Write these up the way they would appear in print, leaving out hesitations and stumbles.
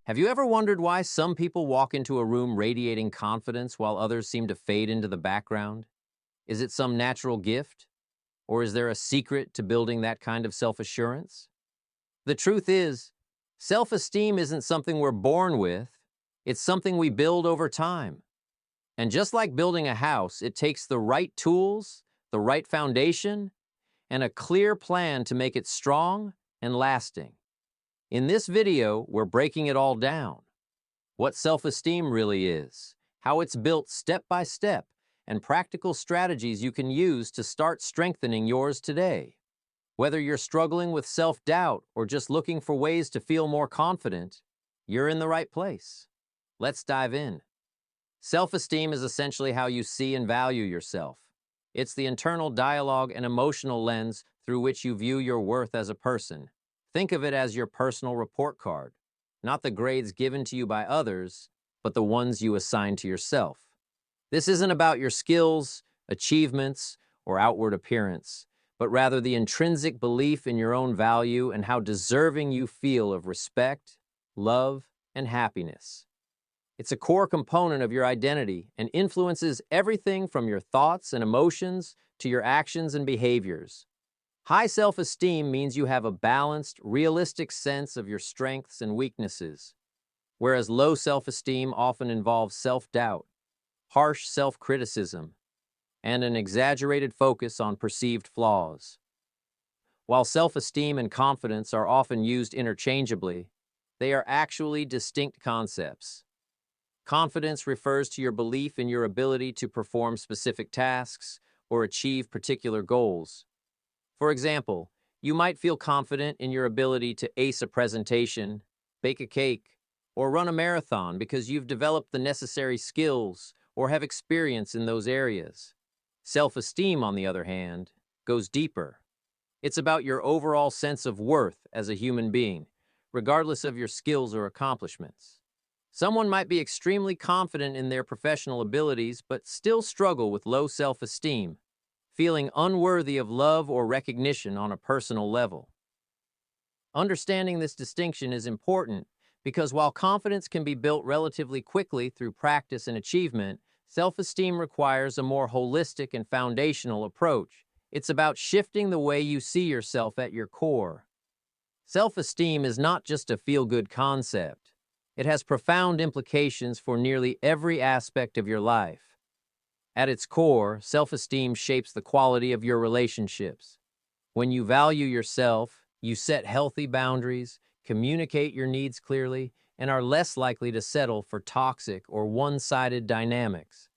Have you ever wondered why some people walk into a room radiating confidence while others seem to fade into the background? Is it some natural gift? Or is there a secret to building that kind of self-assurance? The truth is, self-esteem isn't something we're born with, it's something we build over time. And just like building a house, it takes the right tools, the right foundation, and a clear plan to make it strong and lasting. In this video, we're breaking it all down. What self-esteem really is, how it's built step by step, and practical strategies you can use to start strengthening yours today. Whether you're struggling with self-doubt or just looking for ways to feel more confident, you're in the right place. Let's dive in. Self-esteem is essentially how you see and value yourself. It's the internal dialogue and emotional lens through which you view your worth as a person. Think of it as your personal report card, not the grades given to you by others, but the ones you assign to yourself. This isn't about your skills, achievements, or outward appearance, but rather the intrinsic belief in your own value and how deserving you feel of respect, love, and happiness. It's a core component of your identity and influences everything from your thoughts and emotions to your actions and behaviors. High self-esteem means you have a balanced, realistic sense of your strengths and weaknesses, whereas low self-esteem often involves self-doubt, harsh self-criticism, and an exaggerated focus on perceived flaws. While self-esteem and confidence are often used interchangeably, they are actually distinct concepts. Confidence refers to your belief in your ability to perform specific tasks or achieve particular goals. For example, you might feel confident in your ability to ace a presentation, bake a cake, or run a marathon because you've developed the necessary skills or have experience in those areas. Self-esteem, on the other hand, goes deeper. It's about your overall sense of worth as a human being, regardless of your skills or accomplishments. Someone might be extremely confident in their professional abilities but still struggle with low self-esteem, feeling unworthy of love or recognition on a personal level. Understanding this distinction is important because while confidence can be built relatively quickly through practice and achievement, self-esteem requires a more holistic and foundational approach. It's about shifting the way you see yourself at your core. Self-esteem is not just a feel-good concept. It has profound implications for nearly every aspect of your life. At its core, self-esteem shapes the quality of your relationships. When you value yourself, you set healthy boundaries, communicate your needs clearly, and are less likely to settle for toxic or one-sided dynamics.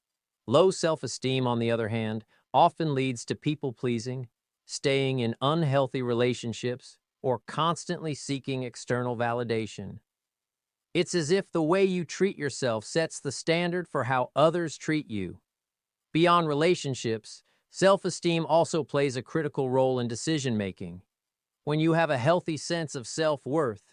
Low self-esteem, on the other hand, often leads to people-pleasing, staying in unhealthy relationships, or constantly seeking external validation. It's as if the way you treat yourself sets the standard for how others treat you. Beyond relationships, self-esteem also plays a critical role in decision-making. When you have a healthy sense of self-worth,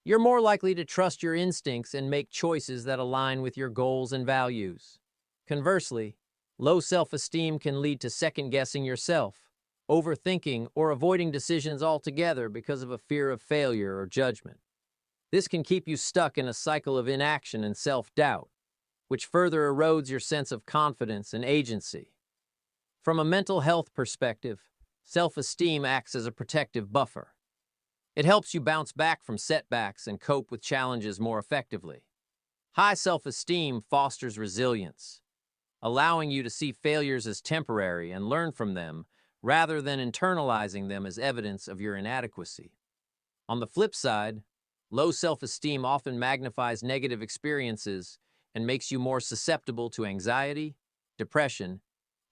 you're more likely to trust your instincts and make choices that align with your goals and values. Conversely, low self-esteem can lead to second-guessing yourself, overthinking, or avoiding decisions altogether because of a fear of failure or judgment. This can keep you stuck in a cycle of inaction and self-doubt, which further erodes your sense of confidence and agency. From a mental health perspective, self-esteem acts as a protective buffer. It helps you bounce back from setbacks and cope with challenges more effectively. High self-esteem fosters resilience, allowing you to see failures as temporary and learn from them rather than internalizing them as evidence of your inadequacy. On the flip side, low self-esteem often magnifies negative experiences and makes you more susceptible to anxiety, depression,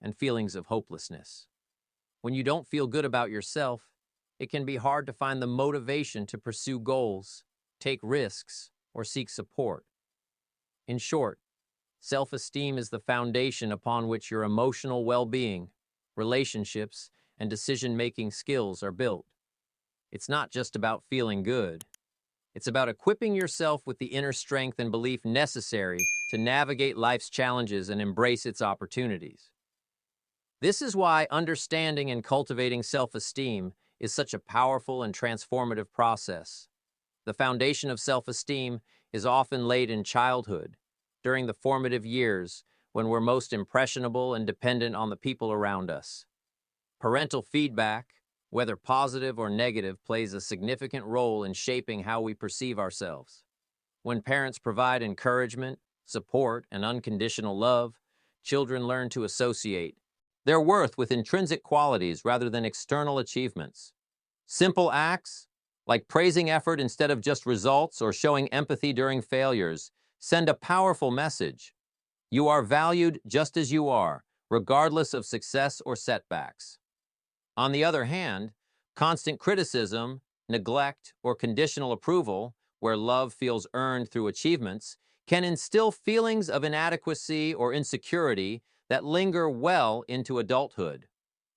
and feelings of hopelessness. When you don't feel good about yourself, it can be hard to find the motivation to pursue goals, take risks, or seek support. In short, self-esteem is the foundation upon which your emotional well-being, relationships, and decision-making skills are built. It's not just about feeling good. It's about equipping yourself with the inner strength and belief necessary to navigate life's challenges and embrace its opportunities. This is why understanding and cultivating self-esteem is such a powerful and transformative process. The foundation of self-esteem is often laid in childhood, during the formative years when we're most impressionable and dependent on the people around us. Parental feedback, whether positive or negative, plays a significant role in shaping how we perceive ourselves. When parents provide encouragement, support, and unconditional love, children learn to associate their worth with intrinsic qualities rather than external achievements. Simple acts, like praising effort instead of just results or showing empathy during failures, send a powerful message. You are valued just as you are, regardless of success or setbacks. On the other hand, constant criticism, neglect, or conditional approval, where love feels earned through achievements, can instill feelings of inadequacy or insecurity that linger well into adulthood.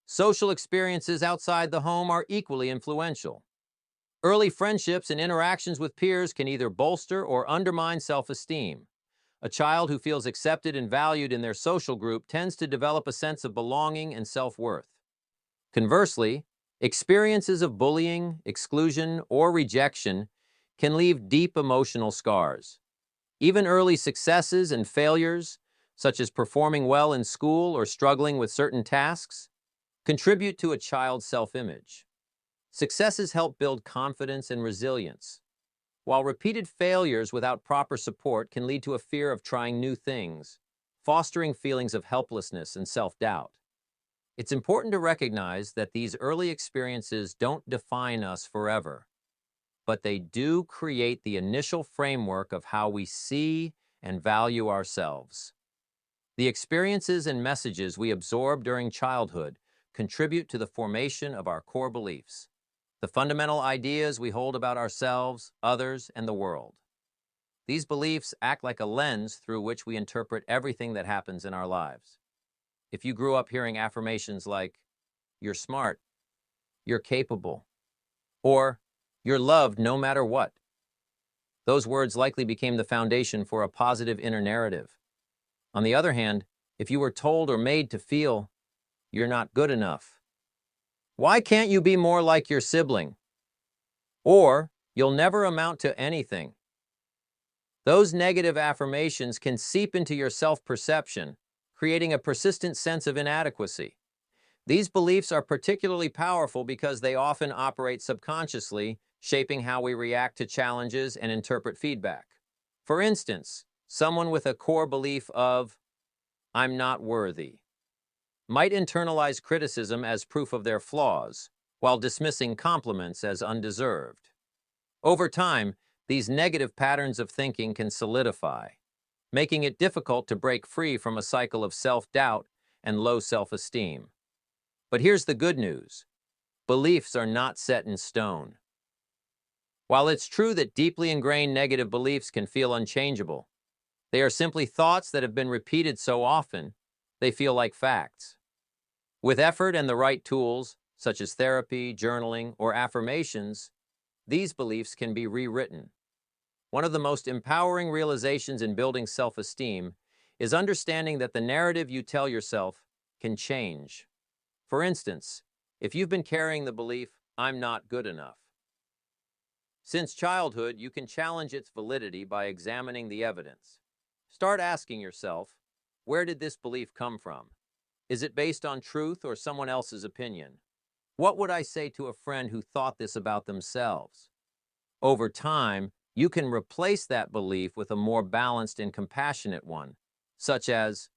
Social experiences outside the home are equally influential. Early friendships and interactions with peers can either bolster or undermine self-esteem. A child who feels accepted and valued in their social group tends to develop a sense of belonging and self-worth. Conversely, experiences of bullying, exclusion, or rejection can leave deep emotional scars. Even early successes and failures, such as performing well in school or struggling with certain tasks, contribute to a child's self-image. Successes help build confidence and resilience, while repeated failures without proper support can lead to a fear of trying new things, fostering feelings of helplessness and self-doubt. It's important to recognize that these early experiences don't define us forever, but they do create the initial framework of how we see and value ourselves. The experiences and messages we absorb during childhood contribute to the formation of our core beliefs, the fundamental ideas we hold about ourselves, others, and the world. These beliefs act like a lens through which we interpret everything that happens in our lives. If you grew up hearing affirmations like, "You're smart," "You're capable," or "You're loved no matter what," those words likely became the foundation for a positive inner narrative. On the other hand, if you were told or made to feel, "You're not good enough," "Why can't you be more like your sibling?" or "You'll never amount to anything," those negative affirmations can seep into your self-perception, creating a persistent sense of inadequacy. These beliefs are particularly powerful because they often operate subconsciously, shaping how we react to challenges and interpret feedback. For instance, someone with a core belief of, "I'm not worthy," might internalize criticism as proof of their flaws, while dismissing compliments as undeserved. Over time, these negative patterns of thinking can solidify, making it difficult to break free from a cycle of self-doubt and low self-esteem. But here's the good news. Beliefs are not set in stone. While it's true that deeply ingrained negative beliefs can feel unchangeable, they are simply thoughts that have been repeated so often, they feel like facts. With effort and the right tools, such as therapy, journaling, or affirmations, these beliefs can be rewritten. One of the most empowering realizations in building self-esteem is understanding that the narrative you tell yourself can change. For instance, if you've been carrying the belief, "I'm not good enough," since childhood, you can challenge its validity by examining the evidence. Start asking yourself, where did this belief come from? Is it based on truth or someone else's opinion? What would I say to a friend who thought this about themselves? Over time, you can replace that belief with a more balanced and compassionate one, such as,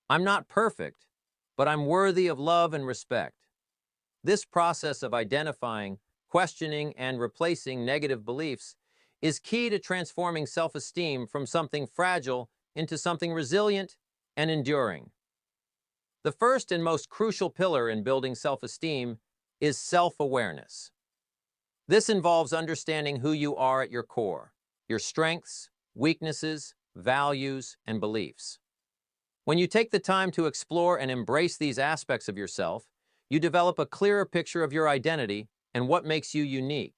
"I'm not perfect, but I'm worthy of love and respect." This process of identifying, questioning, and replacing negative beliefs is key to transforming self-esteem from something fragile into something resilient and enduring. The first and most crucial pillar in building self-esteem is self-awareness. This involves understanding who you are at your core, your strengths, weaknesses, values, and beliefs. When you take the time to explore and embrace these aspects of yourself, you develop a clearer picture of your identity and what makes you unique.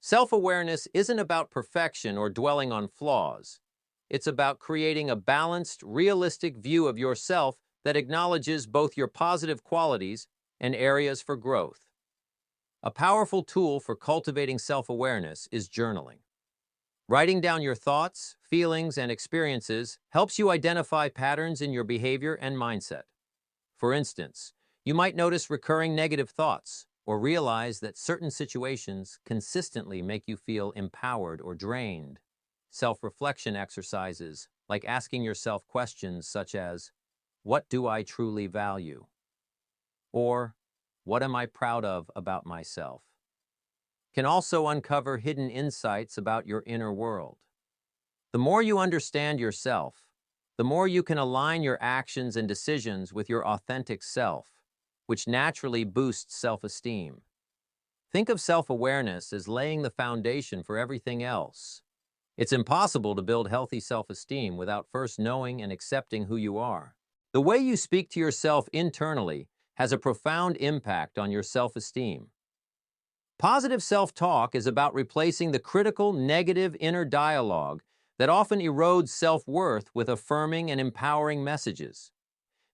Self-awareness isn't about perfection or dwelling on flaws. It's about creating a balanced, realistic view of yourself that acknowledges both your positive qualities and areas for growth. A powerful tool for cultivating self-awareness is journaling. Writing down your thoughts, feelings, and experiences helps you identify patterns in your behavior and mindset. For instance, you might notice recurring negative thoughts or realize that certain situations consistently make you feel empowered or drained. Self-reflection exercises, like asking yourself questions such as, "What do I truly value?" or "What am I proud of about myself?" can also uncover hidden insights about your inner world. The more you understand yourself, the more you can align your actions and decisions with your authentic self, which naturally boosts self-esteem. Think of self-awareness as laying the foundation for everything else. It's impossible to build healthy self-esteem without first knowing and accepting who you are. The way you speak to yourself internally has a profound impact on your self-esteem. Positive self-talk is about replacing the critical, negative inner dialogue that often erodes self-worth with affirming and empowering messages.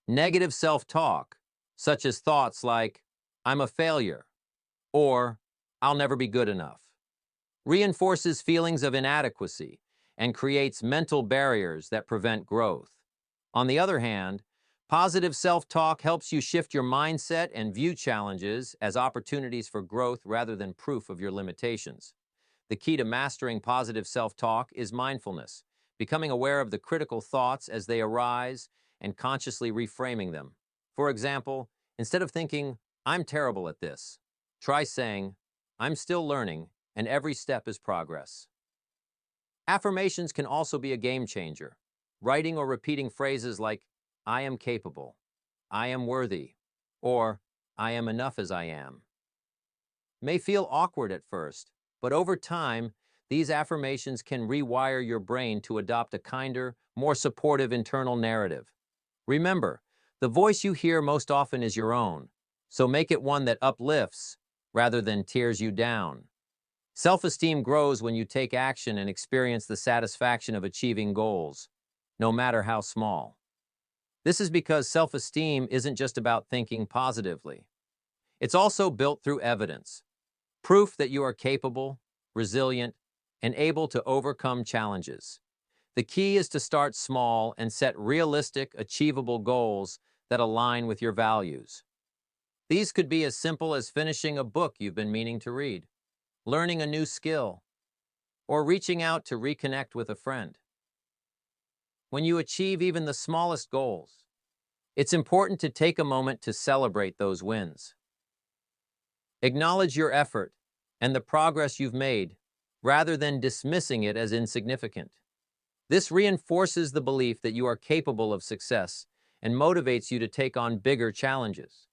Negative self-talk, such as thoughts like, "I'm a failure," or "I'll never be good enough," reinforces feelings of inadequacy and creates mental barriers that prevent growth. On the other hand, positive self-talk helps you shift your mindset and view challenges as opportunities for growth rather than proof of your limitations. The key to mastering positive self-talk is mindfulness, becoming aware of the critical thoughts as they arise and consciously reframing them. For example, instead of thinking, "I'm terrible at this," try saying, "I'm still learning, and every step is progress." Affirmations can also be a game changer. Writing or repeating phrases like, "I am capable," "I am worthy," or "I am enough as I am" may feel awkward at first, but over time, these affirmations can rewire your brain to adopt a kinder, more supportive internal narrative. Remember, the voice you hear most often is your own, so make it one that uplifts rather than tears you down. Self-esteem grows when you take action and experience the satisfaction of achieving goals, no matter how small. This is because self-esteem isn't just about thinking positively. It's also built through evidence, proof that you are capable, resilient, and able to overcome challenges. The key is to start small and set realistic, achievable goals that align with your values. These could be as simple as finishing a book you've been meaning to read, learning a new skill, or reaching out to reconnect with a friend. When you achieve even the smallest goals, it's important to take a moment to celebrate those wins. Acknowledge your effort and the progress you've made, rather than dismissing it as insignificant. This reinforces the belief that you are capable of success and motivates you to take on bigger challenges.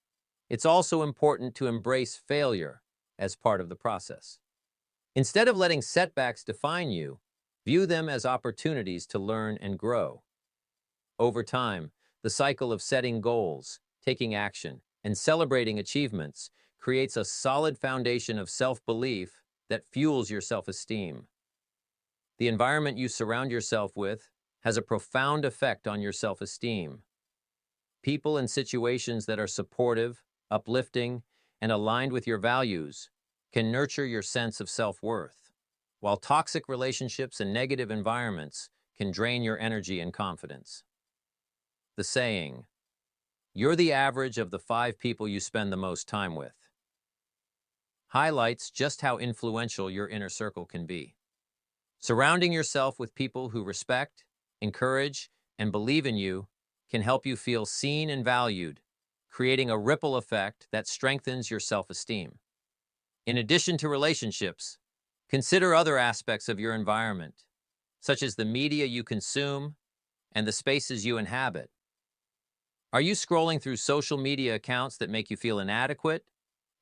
It's also important to embrace failure as part of the process. Instead of letting setbacks define you, view them as opportunities to learn and grow. Over time, the cycle of setting goals, taking action, and celebrating achievements creates a solid foundation of self-belief that fuels your self-esteem. The environment you surround yourself with has a profound effect on your self-esteem. People and situations that are supportive, uplifting, and aligned with your values can nurture your sense of self-worth, while toxic relationships and negative environments can drain your energy and confidence. The saying, "You're the average of the 5 people you spend the most time with," highlights just how influential your inner circle can be. Surrounding yourself with people who respect, encourage, and believe in you can help you feel seen and valued, creating a ripple effect that strengthens your self-esteem. In addition to relationships, consider other aspects of your environment, such as the media you consume and the spaces you inhabit. Are you scrolling through social media accounts that make you feel inadequate?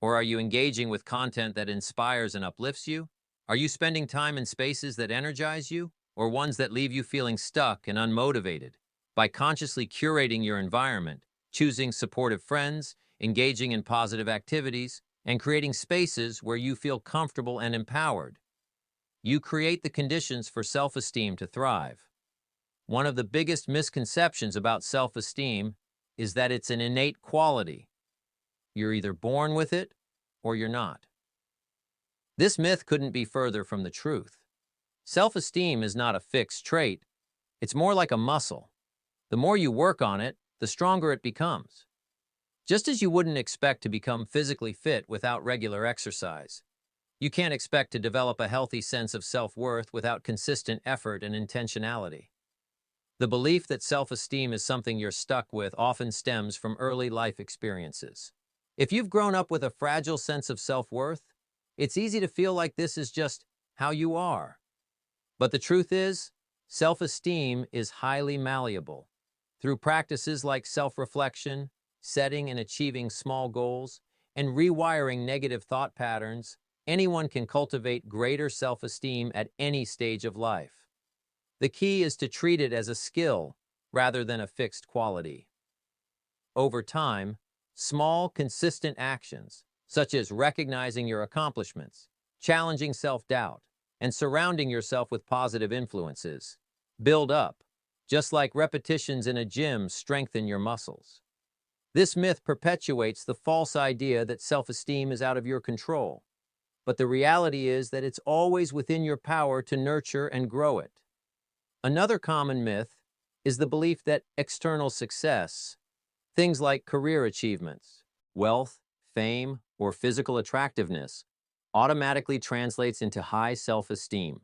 Or are you engaging with content that inspires and uplifts you? Are you spending time in spaces that energize you, or ones that leave you feeling stuck and unmotivated? By consciously curating your environment, choosing supportive friends, engaging in positive activities, and creating spaces where you feel comfortable and empowered, you create the conditions for self-esteem to thrive. One of the biggest misconceptions about self-esteem is that it's an innate quality. You're either born with it or you're not. This myth couldn't be further from the truth. Self-esteem is not a fixed trait. It's more like a muscle. The more you work on it, the stronger it becomes. Just as you wouldn't expect to become physically fit without regular exercise, you can't expect to develop a healthy sense of self-worth without consistent effort and intentionality. The belief that self-esteem is something you're stuck with often stems from early life experiences. If you've grown up with a fragile sense of self-worth, it's easy to feel like this is just how you are. But the truth is, self-esteem is highly malleable. Through practices like self-reflection, setting and achieving small goals, and rewiring negative thought patterns, anyone can cultivate greater self-esteem at any stage of life. The key is to treat it as a skill rather than a fixed quality. Over time, small, consistent actions, such as recognizing your accomplishments, challenging self-doubt, and surrounding yourself with positive influences, build up, just like repetitions in a gym strengthen your muscles. This myth perpetuates the false idea that self-esteem is out of your control, but the reality is that it's always within your power to nurture and grow it. Another common myth is the belief that external success, things like career achievements, wealth, fame, or physical attractiveness, automatically translates into high self-esteem.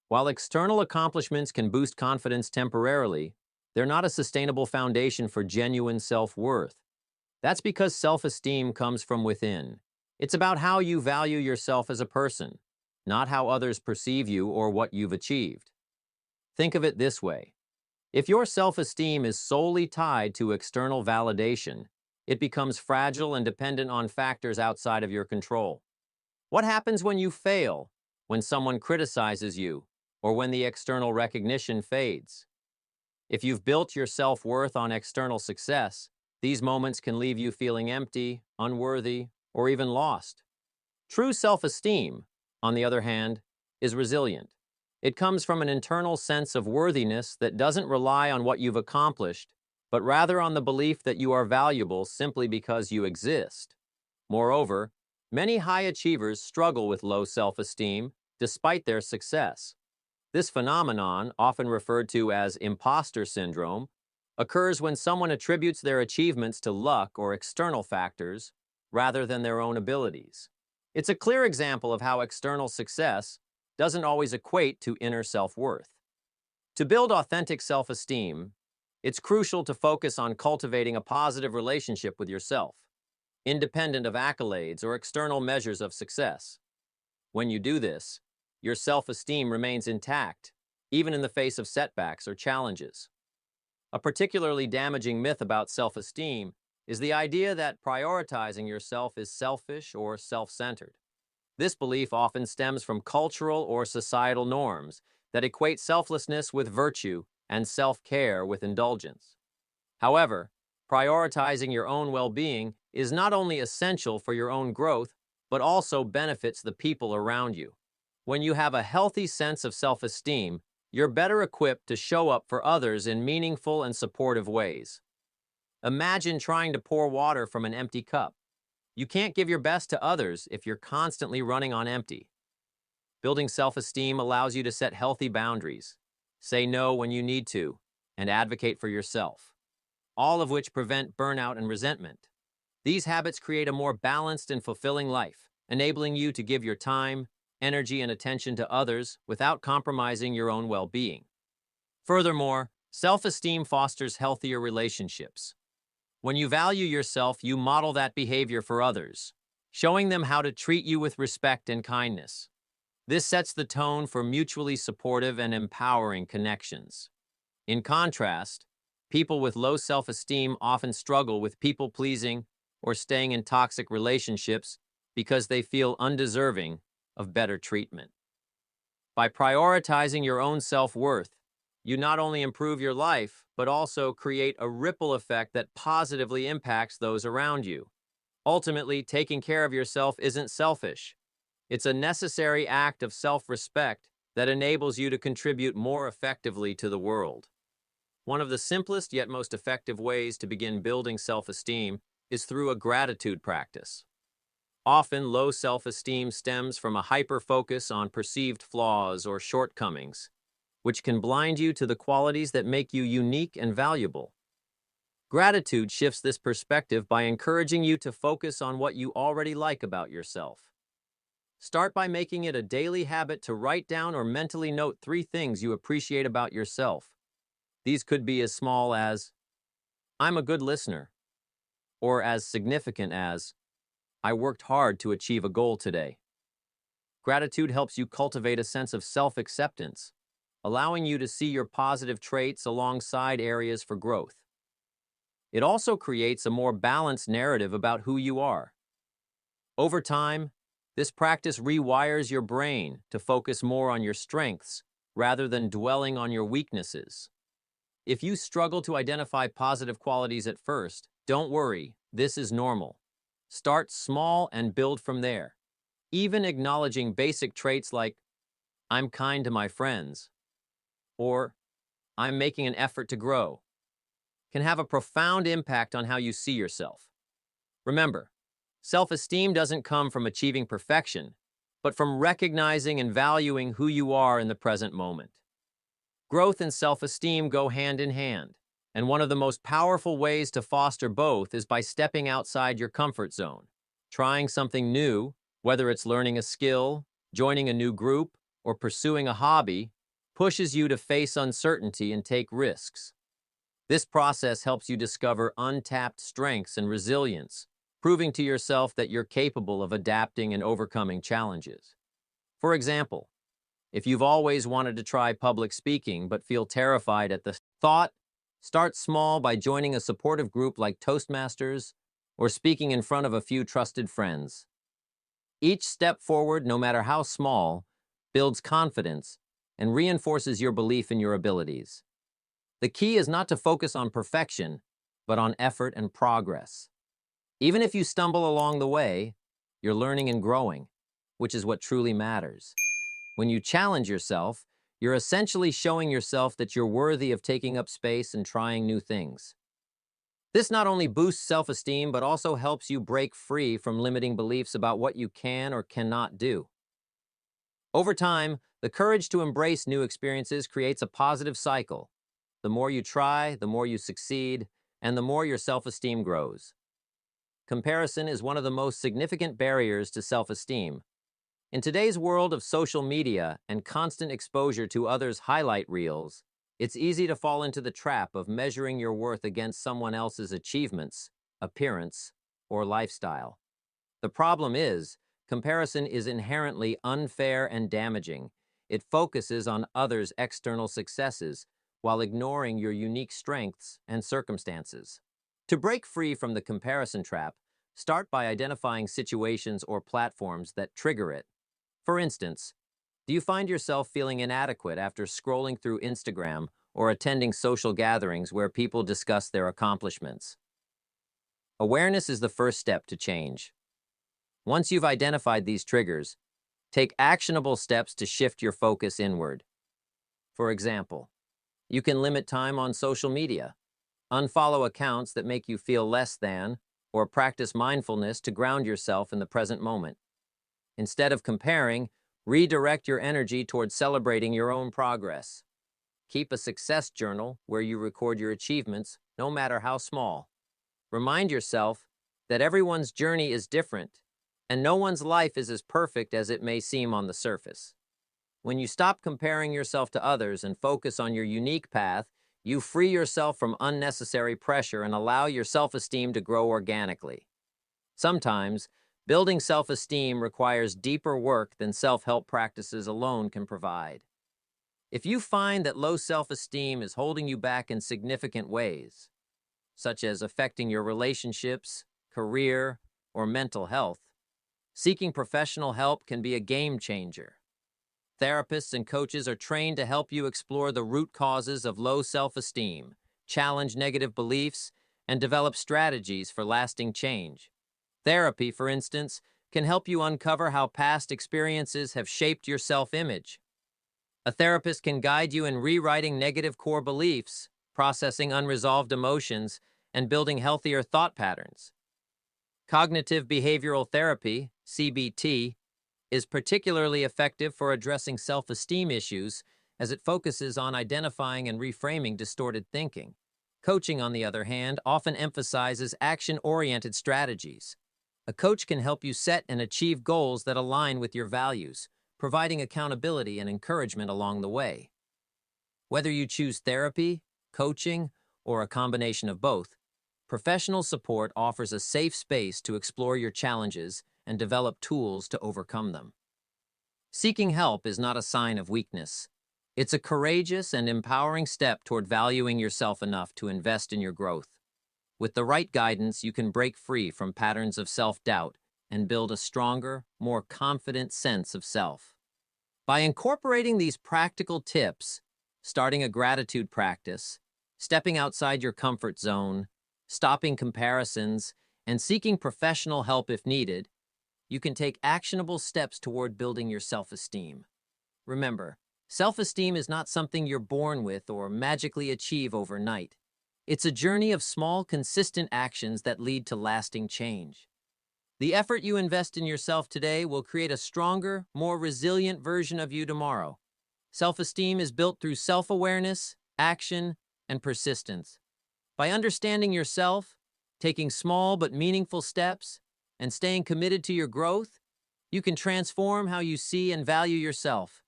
While external accomplishments can boost confidence temporarily, they're not a sustainable foundation for genuine self-worth. That's because self-esteem comes from within. It's about how you value yourself as a person, not how others perceive you or what you've achieved. Think of it this way. If your self-esteem is solely tied to external validation, it becomes fragile and dependent on factors outside of your control. What happens when you fail, when someone criticizes you, or when the external recognition fades? If you've built your self-worth on external success, these moments can leave you feeling empty, unworthy, or even lost. True self-esteem, on the other hand, is resilient. It comes from an internal sense of worthiness that doesn't rely on what you've accomplished, but rather on the belief that you are valuable simply because you exist. Moreover, many high achievers struggle with low self-esteem despite their success. This phenomenon, often referred to as imposter syndrome, occurs when someone attributes their achievements to luck or external factors rather than their own abilities. It's a clear example of how external success doesn't always equate to inner self-worth. To build authentic self-esteem, it's crucial to focus on cultivating a positive relationship with yourself, independent of accolades or external measures of success. When you do this, your self-esteem remains intact, even in the face of setbacks or challenges. A particularly damaging myth about self-esteem is the idea that prioritizing yourself is selfish or self-centered. This belief often stems from cultural or societal norms that equate selflessness with virtue and self-care with indulgence. However, prioritizing your own well-being is not only essential for your own growth, but also benefits the people around you. When you have a healthy sense of self-esteem, you're better equipped to show up for others in meaningful and supportive ways. Imagine trying to pour water from an empty cup. You can't give your best to others if you're constantly running on empty. Building self-esteem allows you to set healthy boundaries, say no when you need to, and advocate for yourself, all of which prevent burnout and resentment. These habits create a more balanced and fulfilling life, enabling you to give your time, energy, and attention to others without compromising your own well-being. Furthermore, self-esteem fosters healthier relationships. When you value yourself, you model that behavior for others, showing them how to treat you with respect and kindness. This sets the tone for mutually supportive and empowering connections. In contrast, people with low self-esteem often struggle with people-pleasing or staying in toxic relationships because they feel undeserving of better treatment. By prioritizing your own self-worth, you not only improve your life, but also create a ripple effect that positively impacts those around you. Ultimately, taking care of yourself isn't selfish. It's a necessary act of self-respect that enables you to contribute more effectively to the world. One of the simplest yet most effective ways to begin building self-esteem is through a gratitude practice. Often, low self-esteem stems from a hyper-focus on perceived flaws or shortcomings, which can blind you to the qualities that make you unique and valuable. Gratitude shifts this perspective by encouraging you to focus on what you already like about yourself. Start by making it a daily habit to write down or mentally note 3 things you appreciate about yourself. These could be as small as, I'm a good listener, or as significant as, I worked hard to achieve a goal today. Gratitude helps you cultivate a sense of self-acceptance, allowing you to see your positive traits alongside areas for growth. It also creates a more balanced narrative about who you are. Over time, this practice rewires your brain to focus more on your strengths rather than dwelling on your weaknesses. If you struggle to identify positive qualities at first, don't worry, this is normal. Start small and build from there. Even acknowledging basic traits like, I'm kind to my friends, or I'm making an effort to grow, can have a profound impact on how you see yourself. Remember, self-esteem doesn't come from achieving perfection, but from recognizing and valuing who you are in the present moment. Growth and self-esteem go hand in hand, and one of the most powerful ways to foster both is by stepping outside your comfort zone. Trying something new, whether it's learning a skill, joining a new group, or pursuing a hobby, pushes you to face uncertainty and take risks. This process helps you discover untapped strengths and resilience, proving to yourself that you're capable of adapting and overcoming challenges. For example, if you've always wanted to try public speaking but feel terrified at the thought, start small by joining a supportive group like Toastmasters or speaking in front of a few trusted friends. Each step forward, no matter how small, builds confidence and reinforces your belief in your abilities. The key is not to focus on perfection, but on effort and progress. Even if you stumble along the way, you're learning and growing, which is what truly matters. When you challenge yourself, you're essentially showing yourself that you're worthy of taking up space and trying new things. This not only boosts self-esteem, but also helps you break free from limiting beliefs about what you can or cannot do. Over time, the courage to embrace new experiences creates a positive cycle. The more you try, the more you succeed, and the more your self-esteem grows. Comparison is one of the most significant barriers to self-esteem. In today's world of social media and constant exposure to others' highlight reels, it's easy to fall into the trap of measuring your worth against someone else's achievements, appearance, or lifestyle. The problem is, comparison is inherently unfair and damaging. It focuses on others' external successes while ignoring your unique strengths and circumstances. To break free from the comparison trap, start by identifying situations or platforms that trigger it. For instance, do you find yourself feeling inadequate after scrolling through Instagram or attending social gatherings where people discuss their accomplishments? Awareness is the first step to change. Once you've identified these triggers, take actionable steps to shift your focus inward. For example, you can limit time on social media, unfollow accounts that make you feel less than, or practice mindfulness to ground yourself in the present moment. Instead of comparing, redirect your energy towards celebrating your own progress. Keep a success journal where you record your achievements, no matter how small. Remind yourself that everyone's journey is different, and no one's life is as perfect as it may seem on the surface. When you stop comparing yourself to others and focus on your unique path, you free yourself from unnecessary pressure and allow your self-esteem to grow organically. Sometimes, building self-esteem requires deeper work than self-help practices alone can provide. If you find that low self-esteem is holding you back in significant ways, such as affecting your relationships, career, or mental health, seeking professional help can be a game changer. Therapists and coaches are trained to help you explore the root causes of low self-esteem, challenge negative beliefs, and develop strategies for lasting change. Therapy, for instance, can help you uncover how past experiences have shaped your self-image. A therapist can guide you in rewriting negative core beliefs, processing unresolved emotions, and building healthier thought patterns. Cognitive behavioral therapy, CBT, is particularly effective for addressing self-esteem issues as it focuses on identifying and reframing distorted thinking. Coaching, on the other hand, often emphasizes action-oriented strategies. A coach can help you set and achieve goals that align with your values, providing accountability and encouragement along the way. Whether you choose therapy, coaching, or a combination of both, professional support offers a safe space to explore your challenges and develop tools to overcome them. Seeking help is not a sign of weakness. It's a courageous and empowering step toward valuing yourself enough to invest in your growth. With the right guidance, you can break free from patterns of self-doubt and build a stronger, more confident sense of self. By incorporating these practical tips, starting a gratitude practice, stepping outside your comfort zone, stopping comparisons, and seeking professional help if needed, you can take actionable steps toward building your self-esteem. Remember, self-esteem is not something you're born with or magically achieve overnight. It's a journey of small, consistent actions that lead to lasting change. The effort you invest in yourself today will create a stronger, more resilient version of you tomorrow. Self-esteem is built through self-awareness, action, and persistence. By understanding yourself, taking small but meaningful steps, and staying committed to your growth, you can transform how you see and value yourself.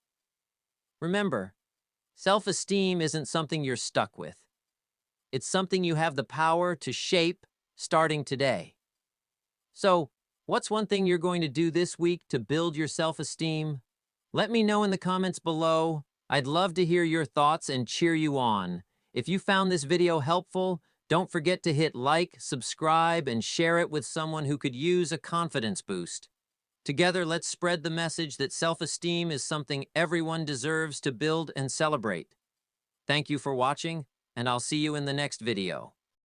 Remember, self-esteem isn't something you're stuck with. It's something you have the power to shape starting today. So, what's one thing you're going to do this week to build your self-esteem? Let me know in the comments below. I'd love to hear your thoughts and cheer you on. If you found this video helpful, don't forget to hit like, subscribe, and share it with someone who could use a confidence boost. Together, let's spread the message that self-esteem is something everyone deserves to build and celebrate. Thank you for watching, and I'll see you in the next video.